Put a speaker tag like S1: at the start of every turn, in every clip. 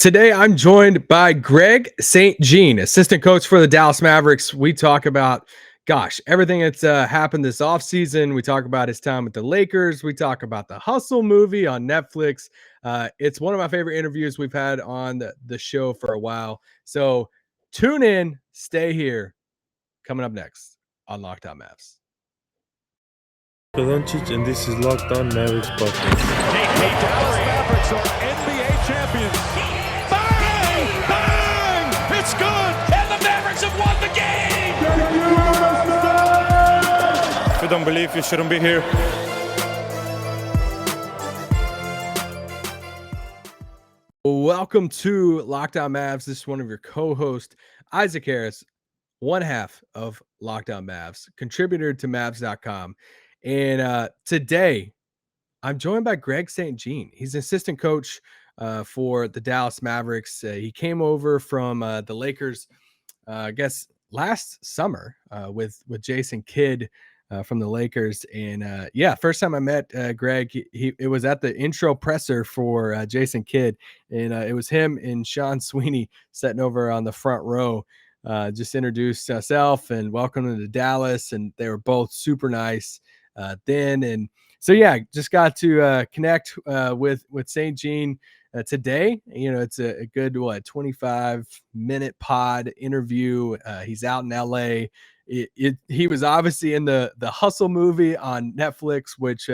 S1: Today, I'm joined by Greg St. Jean, assistant coach for the Dallas Mavericks. We talk about, everything that's happened this offseason. We talk about his time with the Lakers. We talk about the Hustle movie on Netflix. It's one of my favorite interviews we've had on the show for a while. So tune in, stay here. Coming up next on Locked On Mavs.
S2: Doncic, and this is Locked On Mavericks podcast.
S3: The Dallas Mavericks are NBA champions. Bang! Bang! It's good! And the Mavericks have won the game!
S2: If you don't believe, you shouldn't be here.
S1: Welcome to Locked On Mavs. This is one of your co-hosts, Isaac Harris, one half of Locked On Mavs, contributor to Mavs.com. And today, I'm joined by Greg St. Jean. He's an assistant coach for the Dallas Mavericks. He came over from the Lakers, I guess, last summer with Jason Kidd from the Lakers. And first time I met Greg, it was at the intro presser for Jason Kidd. And it was him and Sean Sweeney sitting over on the front row. Just introduced myself and welcomed him to Dallas. And they were both super nice. Then and so just got to connect with St. Jean today. It's a good 25-minute pod interview. He's out in LA. He was obviously in the Hustle movie on Netflix, which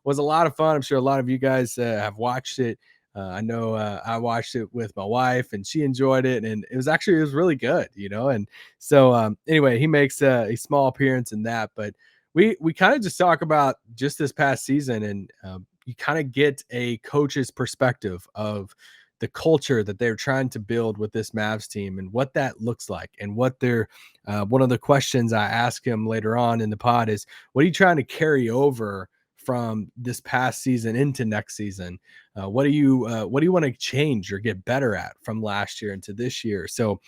S1: was a lot of fun. I'm sure a lot of you guys have watched it. I know I watched it with my wife and she enjoyed it, and it was really good, and so anyway, he makes a small appearance in that, but we kind of just talk about just this past season, and you kind of get a coach's perspective of the culture that they're trying to build with this Mavs team and what that looks like, and what they're one of the questions I ask him later on in the pod is, what are you trying to carry over from this past season into next season? What do you want to change or get better at from last year into this year? So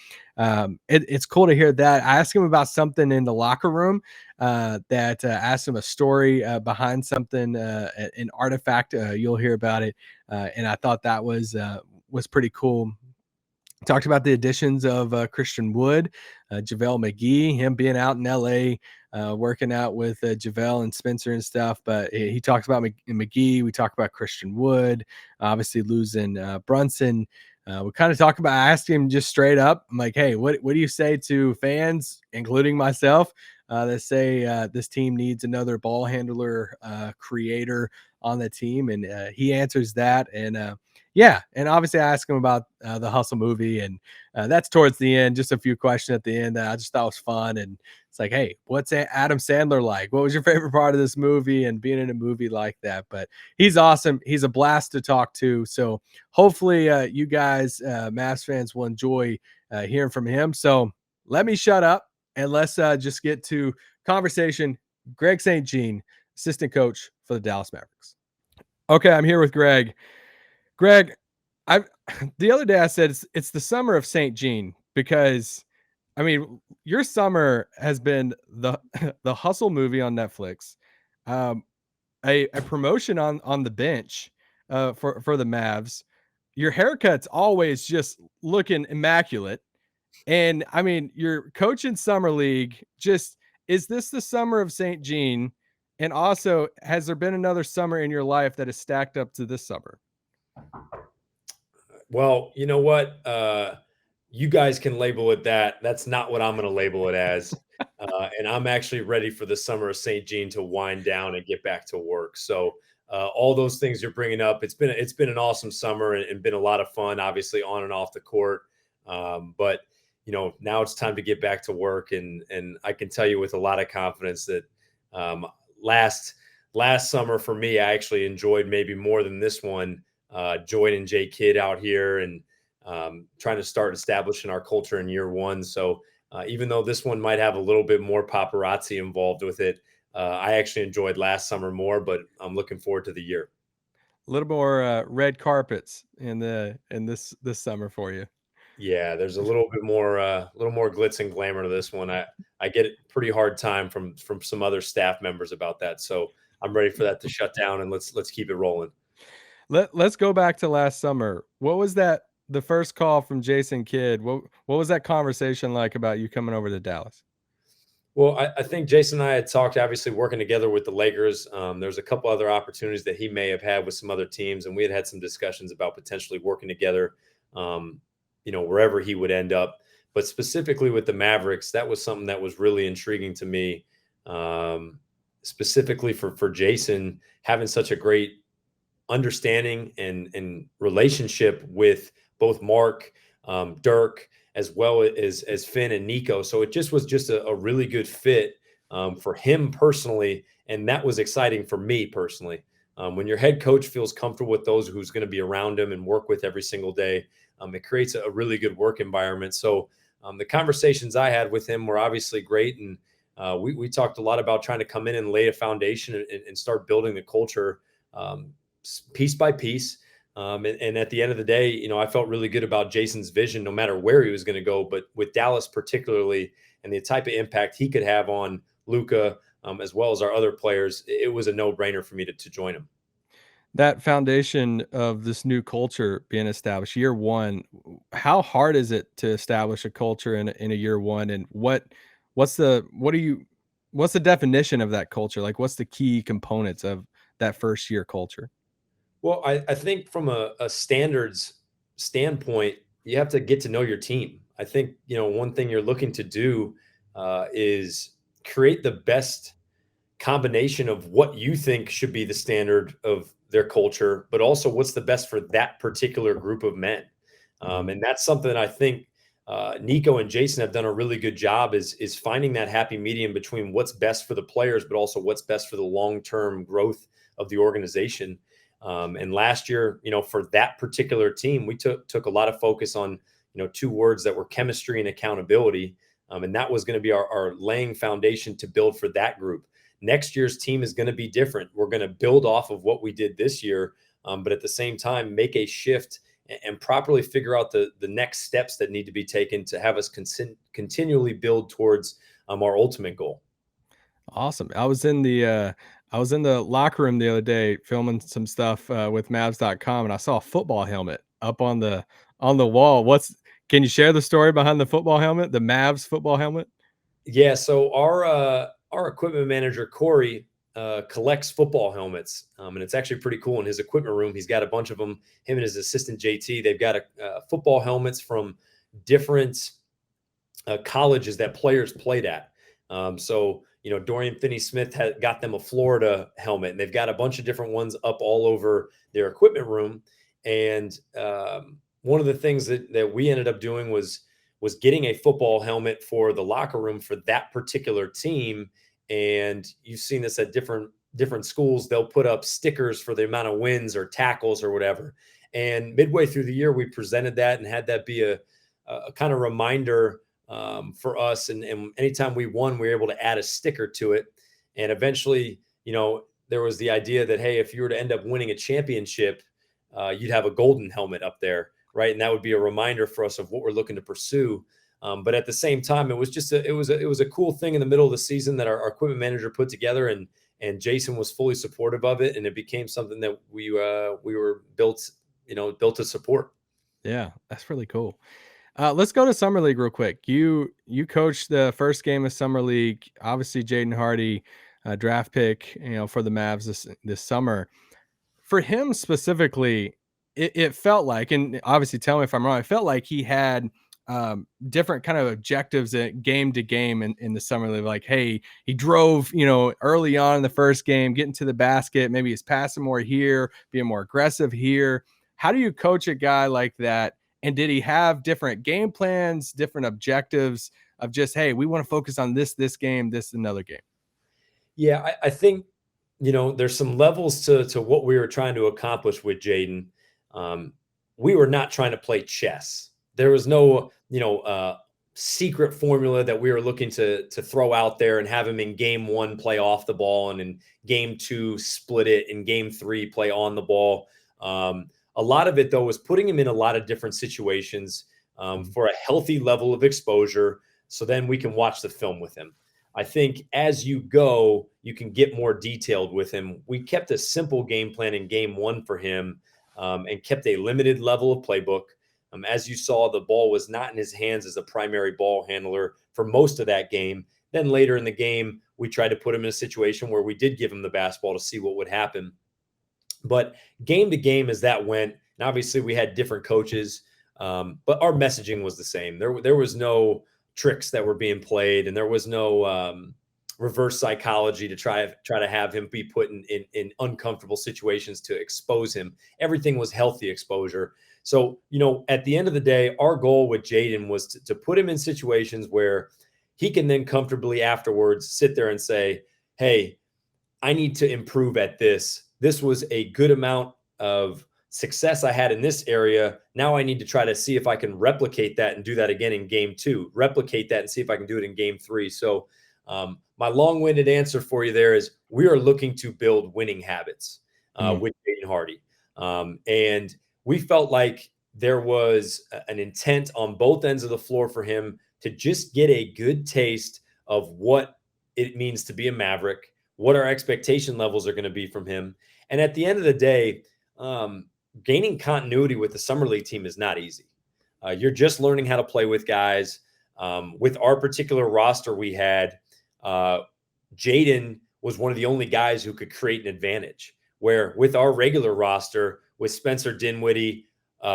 S1: it's cool to hear that. I asked him about something in the locker room that asked him a story behind something, an artifact. You'll hear about it. And I thought that was pretty cool. Talked about the additions of Christian Wood, JaVale McGee, him being out in LA, working out with JaVale and Spencer and stuff. But he talks about McGee. We talk about Christian Wood, obviously losing Brunson. We kind of talk about, I asked him just straight up, I'm like, hey, what do you say to fans, including myself, that say this team needs another ball handler, creator on the team? And he answers that. And and obviously I asked him about the Hustle movie, and that's towards the end, just a few questions at the end that I just thought was fun. And it's like, hey, what's Adam Sandler like? What was your favorite part of this movie and being in a movie like that? But he's awesome. He's a blast to talk to. So hopefully you guys, Mavs fans, will enjoy hearing from him. So let me shut up and let's just get to conversation. Greg St. Jean, assistant coach for the Dallas Mavericks. Okay, I'm here with Greg. Greg, the other day I said it's the summer of St. Jean, because I mean, your summer has been the Hustle movie on Netflix, a promotion on the bench for the Mavs. Your haircut's always just looking immaculate, and I mean, you're coaching summer league. Is this the summer of St. Jean? And also, has there been another summer in your life that is stacked up to this summer?
S4: Well, you know what? You guys can label it that. That's not what I'm going to label it as. And I'm actually ready for the summer of St. Jean to wind down and get back to work. So all those things you're bringing up, it's been an awesome summer and been a lot of fun, obviously on and off the court. But now it's time to get back to work. And I can tell you with a lot of confidence that last summer for me, I actually enjoyed maybe more than this one. Joining J Kidd out here and trying to start establishing our culture in year one. So even though this one might have a little bit more paparazzi involved with it, I actually enjoyed last summer more, but I'm looking forward to the year.
S1: A little more red carpets in this summer for you.
S4: Yeah, there's a little bit more glitz and glamour to this one. I get a pretty hard time from some other staff members about that. So I'm ready for that to shut down, and let's keep it rolling.
S1: Let's go back to last summer. What was that the first call from Jason Kidd, what was that conversation like about you coming over to Dallas?
S4: Well, I think Jason and I had talked, obviously working together with the Lakers. There's a couple other opportunities that he may have had with some other teams, and we had some discussions about potentially working together, wherever he would end up. But specifically with the Mavericks, that was something that was really intriguing to me. Specifically for Jason, having such a great understanding and relationship with both Mark, Dirk, as well as Finn and Nico. So it just was a really good fit for him personally. And that was exciting for me personally. When your head coach feels comfortable with those who's going to be around him and work with every single day, it creates a really good work environment. So the conversations I had with him were obviously great. And we talked a lot about trying to come in and lay a foundation and start building the culture piece by piece. And at the end of the day, I felt really good about Jason's vision, no matter where he was going to go. But with Dallas particularly, and the type of impact he could have on Luka, as well as our other players, it was a no-brainer for me to join him.
S1: That foundation of this new culture being established, year one, how hard is it to establish a culture in a year one? And what's the definition of that culture? Like, what's the key components of that first year culture?
S4: Well, I think from a standards standpoint, you have to get to know your team. I think, one thing you're looking to do is create the best combination of what you think should be the standard of their culture, but also what's the best for that particular group of men. And that's something that I think Nico and Jason have done a really good job is finding that happy medium between what's best for the players, but also what's best for the long-term growth of the organization. And last year, for that particular team, we took a lot of focus on, two words that were chemistry and accountability. And that was going to be our laying foundation to build for that group. Next year's team is going to be different. We're going to build off of what we did this year, but at the same time, make a shift and properly figure out the next steps that need to be taken to have us continually build towards our ultimate goal.
S1: Awesome. I was in the locker room the other day filming some stuff with Mavs.com, and I saw a football helmet up on the wall. Can you share the story behind the football helmet, the Mavs football helmet?
S4: Yeah, so our equipment manager Corey collects football helmets, and it's actually pretty cool. In his equipment room, he's got a bunch of them. Him and his assistant JT, they've got football helmets from different colleges that players played at. So Dorian Finney-Smith got them a Florida helmet, and they've got a bunch of different ones up all over their equipment room. And one of the things that we ended up doing was getting a football helmet for the locker room for that particular team. And you've seen this at different schools. They'll put up stickers for the amount of wins or tackles or whatever. And midway through the year, we presented that and had that be a kind of reminder for us. And anytime we won, we were able to add a sticker to it. And eventually, there was the idea that, hey, if you were to end up winning a championship, you'd have a golden helmet up there, right? And that would be a reminder for us of what we're looking to pursue. But at the same time, it was a cool thing in the middle of the season that our equipment manager put together, and Jason was fully supportive of it, and it became something that we were built to support.
S1: Yeah, that's really cool. Let's go to Summer League real quick. You coached the first game of Summer League. Obviously, Jaden Hardy, draft pick, for the Mavs this summer. For him specifically, it felt like, and obviously tell me if I'm wrong, it felt like he had different kind of objectives game to game in the Summer League. Like, hey, he drove, early on in the first game, getting to the basket. Maybe he's passing more here, being more aggressive here. How do you coach a guy like that? And did he have different game plans, different objectives of just, hey, we want to focus on this game, this another game?
S4: Yeah, I think, there's some levels to what we were trying to accomplish with Jaden. We were not trying to play chess. There was no, secret formula that we were looking to throw out there and have him in game one play off the ball, and in game two split it, in game three play on the ball. A lot of it, though, was putting him in a lot of different situations for a healthy level of exposure, so then we can watch the film with him. I think as you go, you can get more detailed with him. We kept a simple game plan in game one for him, and kept a limited level of playbook. As you saw, the ball was not in his hands as a primary ball handler for most of that game. Then later in the game, we tried to put him in a situation where we did give him the basketball to see what would happen. But game to game, as that went, and obviously we had different coaches, but our messaging was the same. There was no tricks that were being played, and there was no reverse psychology to try to have him be put in uncomfortable situations to expose him. Everything was healthy exposure. So, at the end of the day, our goal with Jaden was to put him in situations where he can then comfortably afterwards sit there and say, hey, I need to improve at this. This was a good amount of success I had in this area. Now I need to try to see if I can replicate that and do that again in game 2, replicate that and see if I can do it in game 3. So my long-winded answer for you there is we are looking to build winning habits with Jaden Hardy. And we felt like there was an intent on both ends of the floor for him to just get a good taste of what it means to be a Maverick, what our expectation levels are going to be from him. And at the end of the day, gaining continuity with the Summer League team is not easy. You're just learning how to play with guys. With our particular roster we had, Jaden was one of the only guys who could create an advantage, where with our regular roster, with Spencer Dinwiddie,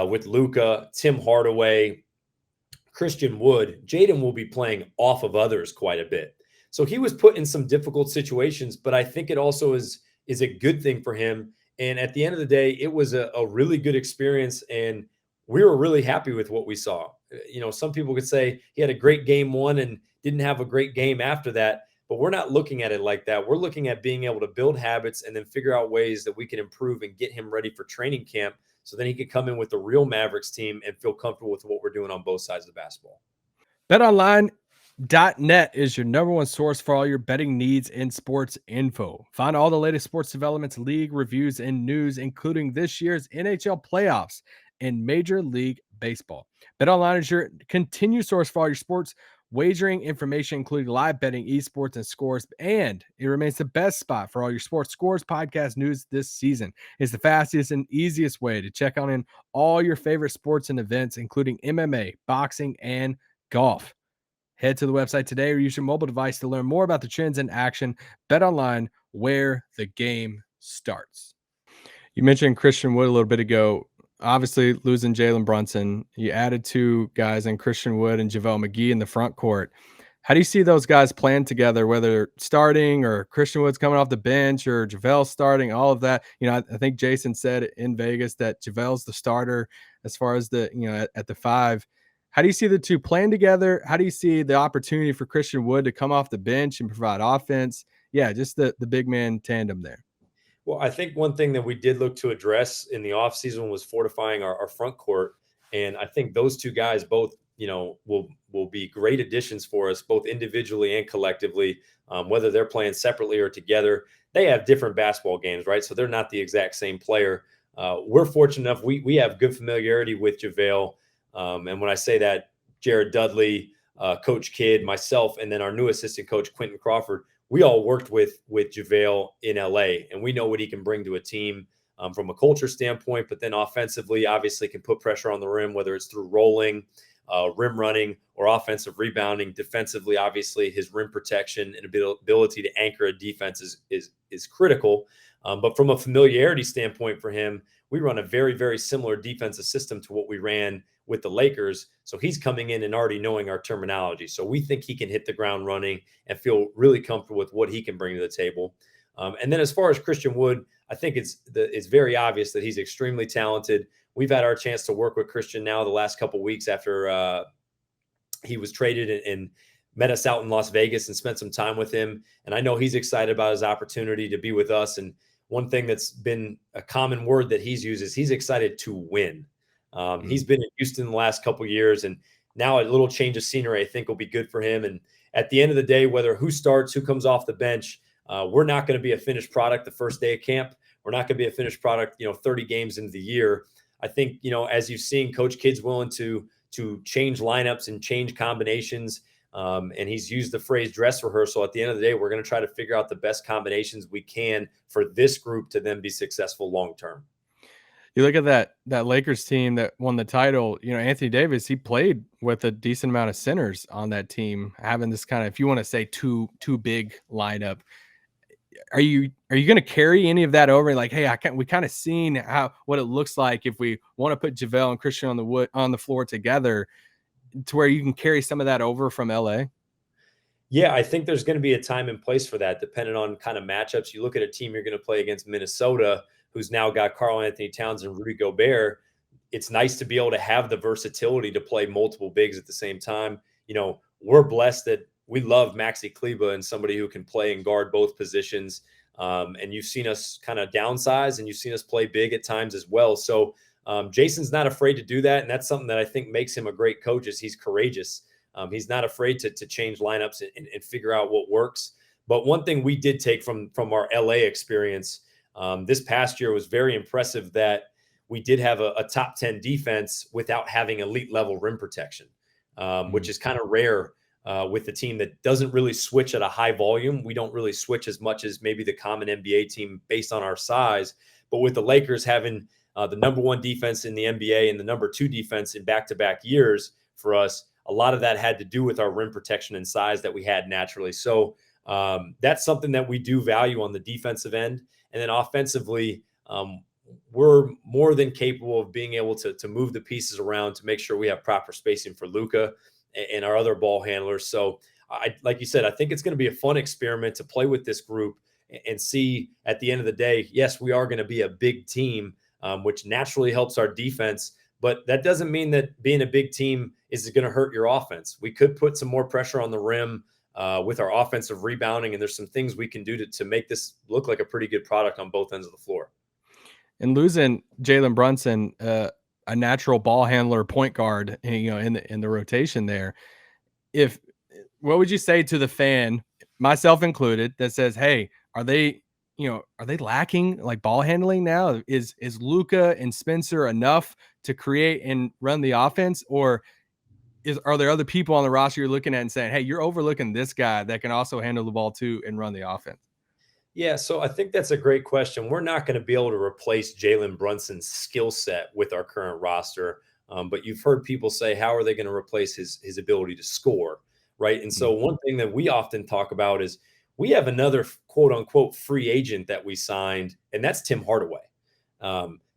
S4: with Luka, Tim Hardaway, Christian Wood, Jaden will be playing off of others quite a bit. So he was put in some difficult situations, but I think it also is a good thing for him. And at the end of the day, it was a really good experience, and we were really happy with what we saw. Some people could say he had a great game 1 and didn't have a great game after that, but we're not looking at it like that. We're looking at being able to build habits and then figure out ways that we can improve and get him ready for training camp, so then he could come in with the real Mavericks team and feel comfortable with what we're doing on both sides of the basketball.
S1: BetOnline.net is your number one source for all your betting needs and sports info. Find all the latest sports developments, league reviews, and news, including this year's NHL playoffs and Major League Baseball. BetOnline is your continued source for all your sports wagering information, including live betting, esports, and scores, and it remains the best spot for all your sports scores, podcast news this season. It's the fastest and easiest way to check on all your favorite sports and events, including MMA, boxing, and golf. Head to the website today or use your mobile device to learn more about the trends in action. BetOnline, where the game starts. You mentioned Christian Wood a little bit ago. Obviously, losing Jalen Brunson, you added 2 guys in Christian Wood and JaVale McGee in the front court. How do you see those guys playing together, whether starting or Christian Wood's coming off the bench or JaVale starting, all of that? I think Jason said in Vegas that JaVale's the starter as far as at the 5. How do you see the 2 playing together? How do you see the opportunity for Christian Wood to come off the bench and provide offense? Yeah, just the big man tandem there.
S4: Well, I think one thing that we did look to address in the offseason was fortifying our front court. And I think those 2 guys both, will be great additions for us, both individually and collectively, whether they're playing separately or together. They have different basketball games, right? So they're not the exact same player. We're fortunate enough. We have good familiarity with JaVale. And when I say that, Jared Dudley, Coach Kidd, myself, and then our new assistant coach, Quentin Crawford, we all worked with JaVale in LA, and we know what he can bring to a team from a culture standpoint, but then offensively, obviously can put pressure on the rim, whether it's through rolling, rim running, or offensive rebounding. Defensively, obviously, his rim protection and ability to anchor a defense is critical. But from a familiarity standpoint for him, we run a very, very similar defensive system to what we ran with the Lakers. So he's coming in and already knowing our terminology. So we think he can hit the ground running and feel really comfortable with what he can bring to the table. And then as far as Christian Wood, I think it's very obvious that he's extremely talented. We've had our chance to work with Christian now the last couple of weeks after he was traded and met us out in Las Vegas and spent some time with him. And I know he's excited about his opportunity to be with us. And one thing that's been a common word that he's used is he's excited to win. He's been in Houston the last couple of years, and now a little change of scenery I think will be good for him. And at the end of the day, whether who starts, who comes off the bench, we're not going to be a finished product the first day of camp. We're not going to be a finished product, 30 games into the year. I think, as you've seen, Coach Kidd's willing to change lineups and change combinations. And he's used the phrase dress rehearsal. At the end of the day, we're going to try to figure out the best combinations we can for this group to then be successful long-term.
S1: You look at that Lakers team that won the title, Anthony Davis, he played with a decent amount of centers on that team, having this kind of, if you want to say too big lineup. Are you going to carry any of that over? Like, hey, we kind of seen what it looks like if we want to put JaVale and Christian on the floor together, to where you can carry some of that over from LA?
S4: Yeah, I think there's going to be a time and place for that, depending on kind of matchups. You look at a team you're going to play against Minnesota, who's now got Karl-Anthony Towns and Rudy Gobert. It's nice to be able to have the versatility to play multiple bigs at the same time. We're blessed that we love Maxi Kleba and somebody who can play and guard both positions. And you've seen us kind of downsize, and you've seen us play big at times as well. So Jason's not afraid to do that, and that's something that I think makes him a great coach. Is he's courageous. He's not afraid to change lineups and figure out what works. But one thing we did take from our LA experience this past year was very impressive, that we did have a top 10 defense without having elite level rim protection, which is kind of rare with the team that doesn't really switch at a high volume. We don't really switch as much as maybe the common NBA team based on our size. But with the Lakers having the number 1 defense in the NBA and the number 2 defense in back-to-back years for us, a lot of that had to do with our rim protection and size that we had naturally. So that's something that we do value on the defensive end. And then offensively, we're more than capable of being able to move the pieces around to make sure we have proper spacing for Luka and our other ball handlers. So like you said, I think it's going to be a fun experiment to play with this group and see at the end of the day, yes, we are going to be a big team, which naturally helps our defense. But that doesn't mean that being a big team is going to hurt your offense. We could put some more pressure on the rim with our offensive rebounding, and there's some things we can do to make this look like a pretty good product on both ends of the floor.
S1: And losing Jalen Brunson, a natural ball handler, point guard, in the rotation there, what would you say to the fan, myself included, that says, hey, are they lacking like ball handling now? Is Luka and Spencer enough to create and run the offense, or are there other people on the roster you're looking at and saying, hey, you're overlooking this guy that can also handle the ball too and run the offense?
S4: Yeah, so I think that's a great question. We're not going to be able to replace Jalen Brunson's skill set with our current roster, but you've heard people say, how are they going to replace his ability to score, right? And so one thing that we often talk about is we have another quote-unquote free agent that we signed, and that's Tim Hardaway.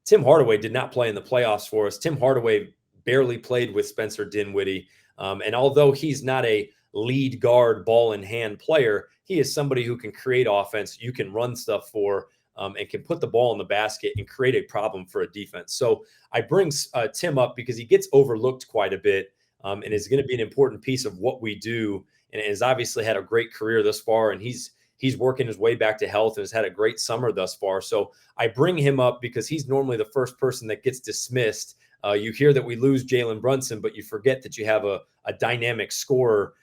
S4: Tim Hardaway did not play in the playoffs for us. Tim Hardaway barely played with Spencer Dinwiddie, and although he's not a lead guard, ball in hand player, he is somebody who can create offense, you can run stuff for, and can put the ball in the basket and create a problem for a defense. So I bring Tim up because he gets overlooked quite a bit, and is going to be an important piece of what we do, and has obviously had a great career thus far, and he's working his way back to health and has had a great summer thus far. So I bring him up because he's normally the first person that gets dismissed. You hear that we lose Jalen Brunson, but you forget that you have a dynamic scorer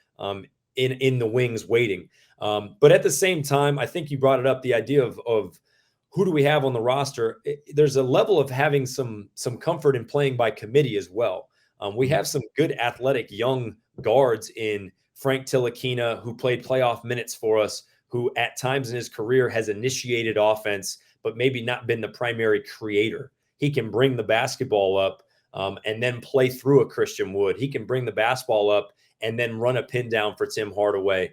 S4: in the wings waiting. But at the same time, I think you brought it up, the idea of who do we have on the roster? There's a level of having some comfort in playing by committee as well. We have some good athletic young guards in Frank Ntilikina, who played playoff minutes for us, who at times in his career has initiated offense, but maybe not been the primary creator. He can bring the basketball up and then play through a Christian Wood. He can bring the basketball up and then run a pin down for Tim Hardaway.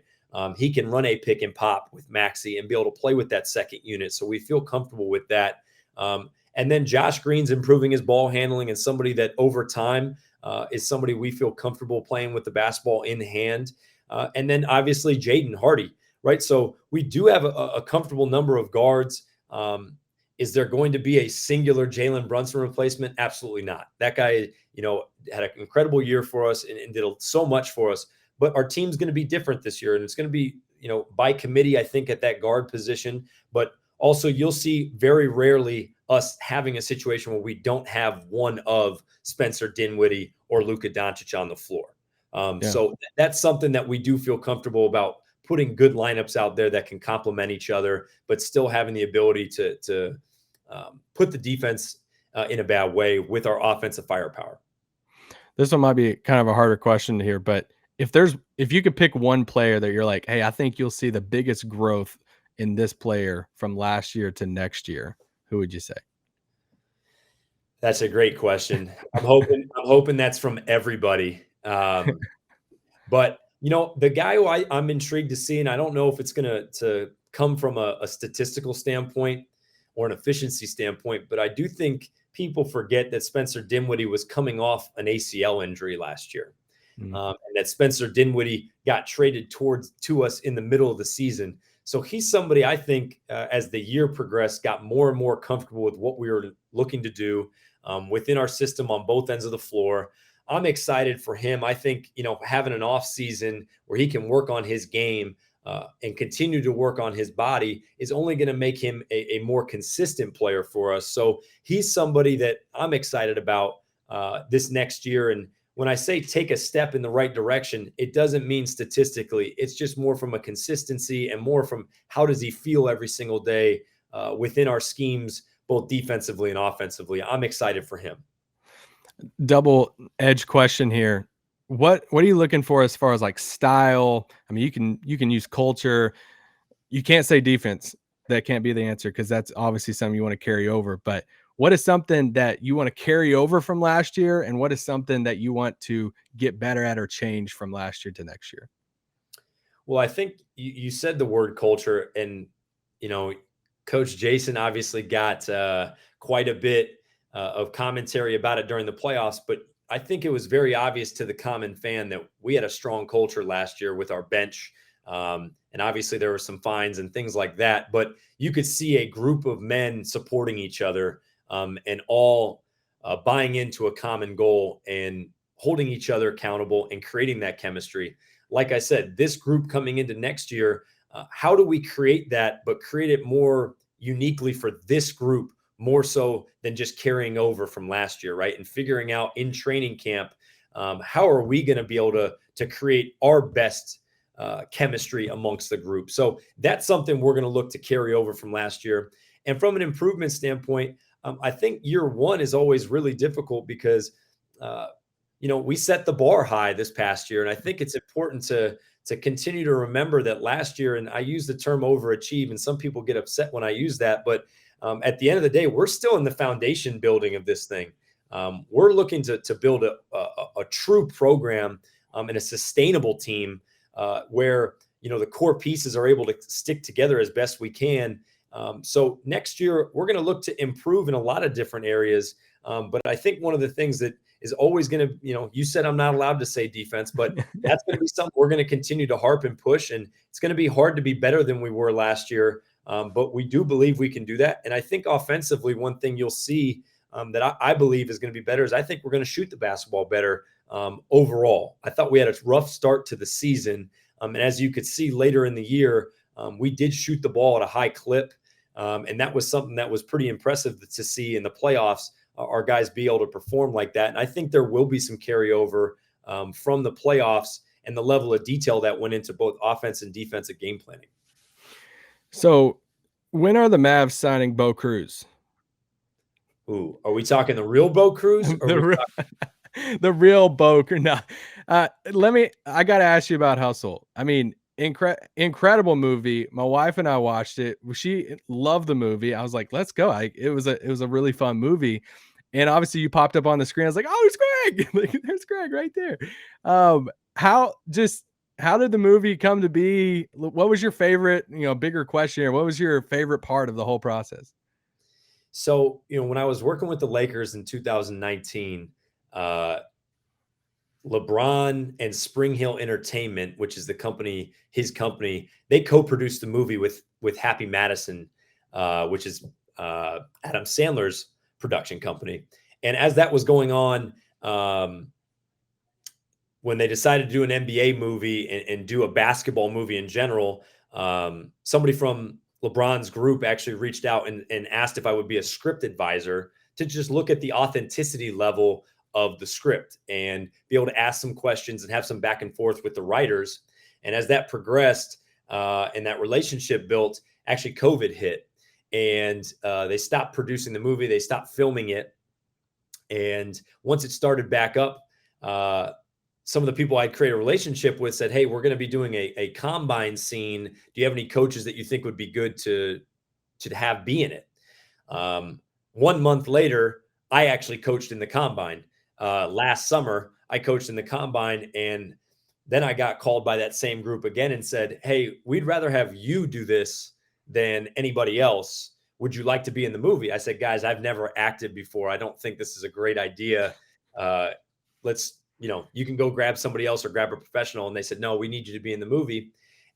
S4: He can run a pick and pop with Maxi and be able to play with that second unit. So we feel comfortable with that. And then Josh Green's improving his ball handling, and somebody that over time is somebody we feel comfortable playing with the basketball in hand. And then obviously Jaden Hardy, right? So we do have a comfortable number of guards. Is there going to be a singular Jalen Brunson replacement? Absolutely not. That guy, had an incredible year for us and did so much for us. But our team's going to be different this year, and it's going to be, by committee, I think, at that guard position. But also, you'll see very rarely us having a situation where we don't have one of Spencer Dinwiddie or Luka Doncic on the floor. So that's something that we do feel comfortable about, putting good lineups out there that can complement each other, but still having the ability to put the defense in a bad way with our offensive firepower.
S1: This one might be kind of a harder question here, but if you could pick one player that you're like, hey, I think you'll see the biggest growth in this player from last year to next year, who would you say?
S4: That's a great question. I'm hoping that's from everybody. But the guy who I'm intrigued to see, and I don't know if it's going to come from a statistical standpoint or an efficiency standpoint, but I do think people forget that Spencer Dinwiddie was coming off an ACL injury last year. And that Spencer Dinwiddie got traded to us in the middle of the season. So he's somebody I think as the year progressed, got more and more comfortable with what we were looking to do within our system on both ends of the floor. I'm excited for him. I think, having an off season where he can work on his game and continue to work on his body is only going to make him a more consistent player for us. So he's somebody that I'm excited about this next year. And when I say take a step in the right direction, it doesn't mean statistically. It's just more from a consistency and more from how does he feel every single day within our schemes, both defensively and offensively. I'm excited for him.
S1: Double edge question here. What are you looking for as far as like style? I mean, you can use culture. You can't say defense. That can't be the answer because that's obviously something you want to carry over. But what is something that you want to carry over from last year, and what is something that you want to get better at or change from last year to next year?
S4: Well, I think you said the word culture, and Coach Jason obviously got quite a bit of commentary about it during the playoffs, but I think it was very obvious to the common fan that we had a strong culture last year with our bench. And obviously there were some fines and things like that, but you could see a group of men supporting each other and all buying into a common goal and holding each other accountable and creating that chemistry. Like I said, this group coming into next year, how do we create that, but create it more uniquely for this group, more so than just carrying over from last year, right? And figuring out in training camp, how are we going to be able to create our best chemistry amongst the group? So that's something we're going to look to carry over from last year. And from an improvement standpoint, I think year one is always really difficult because, we set the bar high this past year. And I think it's important to continue to remember that last year, and I use the term overachieve, and some people get upset when I use that, but at the end of the day, we're still in the foundation building of this thing. We're looking to build a true program and a sustainable team where, the core pieces are able to stick together as best we can. So next year, we're going to look to improve in a lot of different areas. But I think one of the things that is always going to, you said I'm not allowed to say defense, but that's going to be something we're going to continue to harp and push. And it's going to be hard to be better than we were last year. But we do believe we can do that. And I think offensively, one thing you'll see that I believe is going to be better is I think we're going to shoot the basketball better overall. I thought we had a rough start to the season. And as you could see later in the year, we did shoot the ball at a high clip. And that was something that was pretty impressive to see in the playoffs, our guys be able to perform like that. And I think there will be some carryover from the playoffs and the level of detail that went into both offense and defensive game planning.
S1: So when are the Mavs signing Bo Cruz?
S4: Ooh, are we talking the real Bo Cruz?
S1: The real Bo Cruz? No. I got to ask you about Hustle. I mean, incredible movie. My wife and I watched it. She loved the movie. I was like, let's go. It was a really fun movie. And obviously you popped up on the screen. I was like, oh, it's Greg. Like, there's Greg right there. How did the movie come to be? What was your favorite, bigger question here? What was your favorite part of the whole process?
S4: So, when I was working with the Lakers in 2019, LeBron and Spring Hill Entertainment, which is his company, they co-produced the movie with Happy Madison, which is Adam Sandler's production company. And as that was going on, when they decided to do an NBA movie and do a basketball movie in general, somebody from LeBron's group actually reached out and asked if I would be a script advisor to just look at the authenticity level of the script and be able to ask some questions and have some back and forth with the writers. And as that progressed and that relationship built, actually COVID hit and they stopped producing the movie. They stopped filming it. And once it started back up, some of the people I'd create a relationship with said, hey, we're going to be doing a combine scene. Do you have any coaches that you think would be good to have be in it? 1 month later, I actually coached in the combine last summer. I coached in the combine, and then I got called by that same group again and said, "Hey, we'd rather have you do this than anybody else. Would you like to be in the movie?" I said, "Guys, I've never acted before. I don't think this is a great idea. Let's, you can go grab somebody else or grab a professional." And they said, "No, we need you to be in the movie."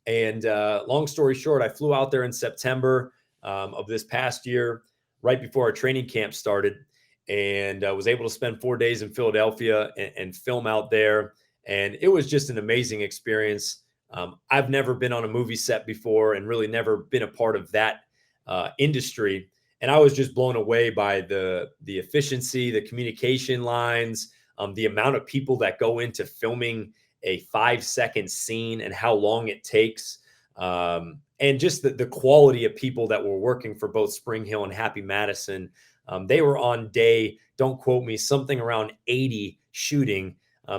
S4: And long story short, I flew out there in September of this past year, right before our training camp started, and was able to spend 4 days in Philadelphia and film out there. And it was just an amazing experience. I've never been on a movie set before and really never been a part of that industry. And I was just blown away by the efficiency, the communication lines, the amount of people that go into filming a 5-second scene and how long it takes. And just the quality of people that were working for both Spring Hill and Happy Madison. They were on day, don't quote me, something around 80 shooting.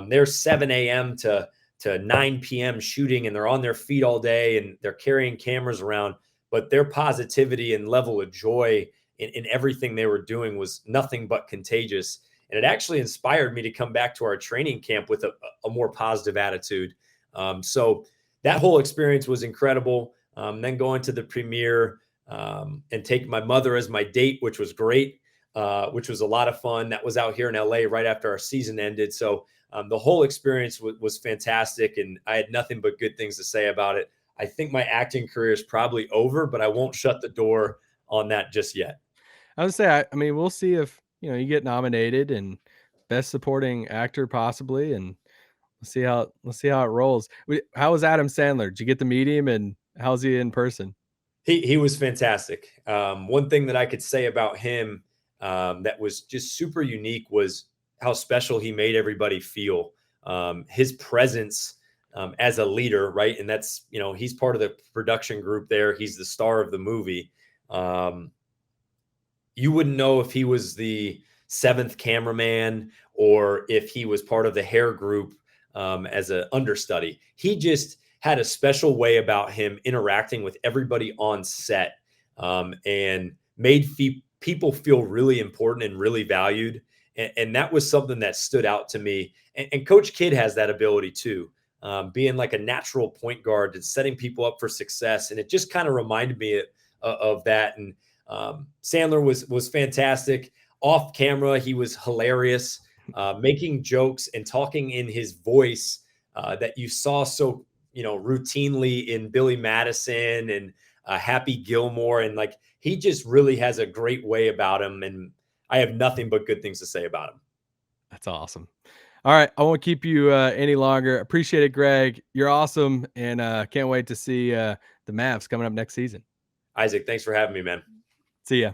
S4: They're 7 a.m. to 9 p.m. shooting, and they're on their feet all day, and they're carrying cameras around. But their positivity and level of joy in everything they were doing was nothing but contagious. And it actually inspired me to come back to our training camp with a more positive attitude. So that whole experience was incredible. Then going to the premiere and taking my mother as my date, which was great, which was a lot of fun. That was out here in LA right after our season ended. So the whole experience was fantastic, and I had nothing but good things to say about it. I think my acting career is probably over, but I won't shut the door on that just yet.
S1: I would say, I mean, we'll see if you get nominated and best supporting actor possibly, and let's see how it rolls. How was Adam Sandler? Did you get to meet him, and how's he in person?
S4: He was fantastic. One thing that I could say about him that was just super unique was how special he made everybody feel. His presence as a leader, right? And that's, he's part of the production group there. He's the star of the movie. You wouldn't know if he was the seventh cameraman or if he was part of the hair group as an understudy. He just had a special way about him interacting with everybody on set and made people feel really important and really valued. And that was something that stood out to me. And Coach Kidd has that ability too, being like a natural point guard and setting people up for success. And it just kind of reminded me of that. And Sandler was fantastic. Off camera, he was hilarious, making jokes and talking in his voice that you saw so routinely in Billy Madison and Happy Gilmore. And like, he just really has a great way about him. And I have nothing but good things to say about him.
S1: That's awesome. All right, I won't keep you any longer. Appreciate it, Greg. You're awesome, and can't wait to see the Mavs coming up next season.
S4: Isaac, thanks for having me, man.
S1: See ya.